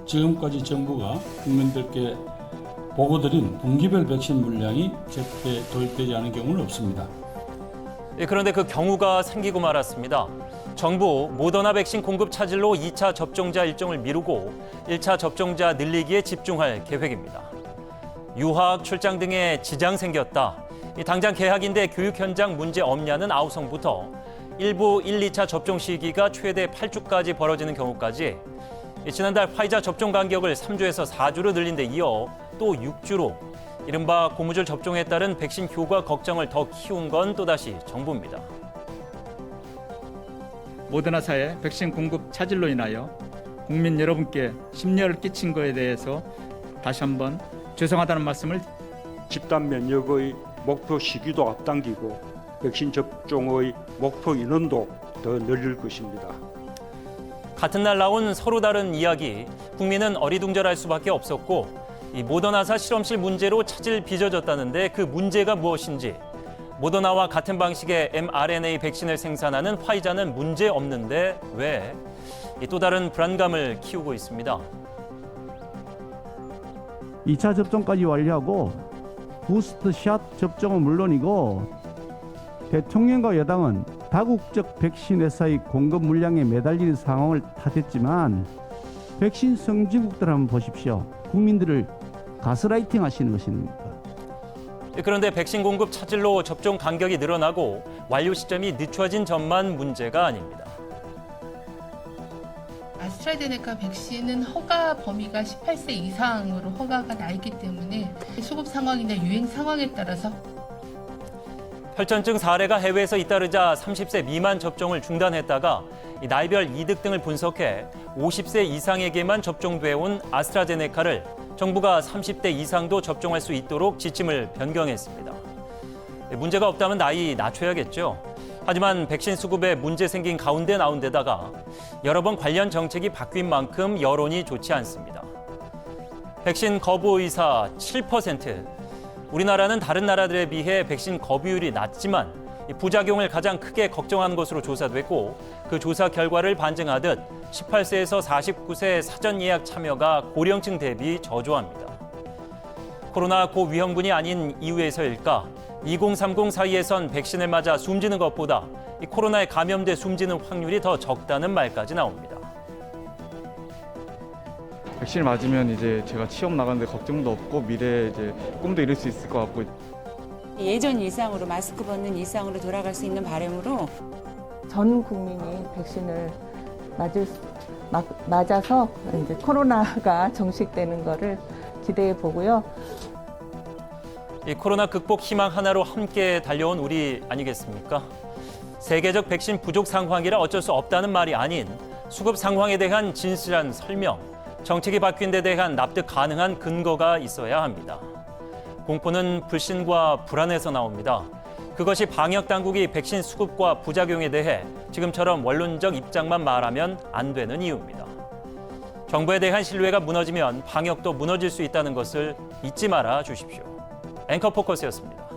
지금까지 정부가 국민들께 보고드린 분기별 백신 물량이 제때 도입되지 않은 경우는 없습니다. 그런데 그 경우가 생기고 말았습니다. 정부 모더나 백신 공급 차질로 2차 접종자 일정을 미루고 1차 접종자 늘리기에 집중할 계획입니다. 유학, 출장 등에 지장 생겼다. 당장 개학인데 교육 현장 문제 없냐는 아우성부터 일부 1, 2차 접종 시기가 최대 8주까지 벌어지는 경우까지 지난달 화이자 접종 간격을 3주에서 4주로 늘린 데 이어 또 6주로 이른바 고무줄 접종에 따른 백신 효과 걱정을 더 키운 건 또다시 정부입니다. 모더나사의 백신 공급 차질로 인하여 국민 여러분께 심려를 끼친 것에 대해서 다시 한번 죄송하다는 말씀을 집단 면역의 목표 시기도 앞당기고 백신 접종의 목표 인원도 더 늘릴 것입니다. 같은 날 나온 서로 다른 이야기, 국민은 어리둥절할 수밖에 없었고 이 모더나사 실험실 문제로 차질 빚어졌다는데 그 문제가 무엇인지, 모더나와 같은 방식의 mRNA 백신을 생산하는 화이자는 문제 없는데 왜? 또 다른 불안감을 키우고 있습니다. 2차 접종까지 완료하고 부스트샷 접종은 물론이고 대통령과 여당은 다국적 백신 회사의 공급 물량에 매달리는 상황을 탓했지만 백신 성지국들 한번 보십시오. 국민들을 가스라이팅 하시는 것입니다. 그런데 백신 공급 차질로 접종 간격이 늘어나고 완료 시점이 늦춰진 점만 문제가 아닙니다. 아스트라제네카 백신은 허가 범위가 18세 이상으로 허가가 나 있기 때문에 수급 상황이나 유행 상황에 따라서 혈전증 사례가 해외에서 잇따르자 30세 미만 접종을 중단했다가 나이별 이득 등을 분석해 50세 이상에게만 접종돼 온 아스트라제네카를 정부가 30대 이상도 접종할 수 있도록 지침을 변경했습니다. 문제가 없다면 나이 낮춰야겠죠. 하지만 백신 수급에 문제 생긴 가운데 나온 데다가 여러 번 관련 정책이 바뀐 만큼 여론이 좋지 않습니다. 백신 거부 의사 7%. 우리나라는 다른 나라들에 비해 백신 거부율이 낮지만 부작용을 가장 크게 걱정하는 것으로 조사됐고 그 조사 결과를 반증하듯 18세에서 49세 사전 예약 참여가 고령층 대비 저조합니다. 코로나 고위험군이 아닌 이유에서일까? 2030 사이에선 백신을 맞아 숨지는 것보다 이 코로나에 감염돼 숨지는 확률이 더 적다는 말까지 나옵니다. 백신을 맞으면 이제 제가 취업 나가는데 걱정도 없고 미래에 이제 꿈도 이룰 수 있을 것 같고 예전 일상으로 마스크 벗는 일상으로 돌아갈 수 있는 바람으로 전 국민이 백신을 맞아서 이제 코로나가 종식되는 것을 기대해 보고요. 이 코로나 극복 희망 하나로 함께 달려온 우리 아니겠습니까? 세계적 백신 부족 상황이라 어쩔 수 없다는 말이 아닌 수급 상황에 대한 진실한 설명, 정책이 바뀐 데 대한 납득 가능한 근거가 있어야 합니다. 공포는 불신과 불안에서 나옵니다. 그것이 방역 당국이 백신 수급과 부작용에 대해 지금처럼 원론적 입장만 말하면 안 되는 이유입니다. 정부에 대한 신뢰가 무너지면 방역도 무너질 수 있다는 것을 잊지 말아 주십시오. 앵커 포커스였습니다.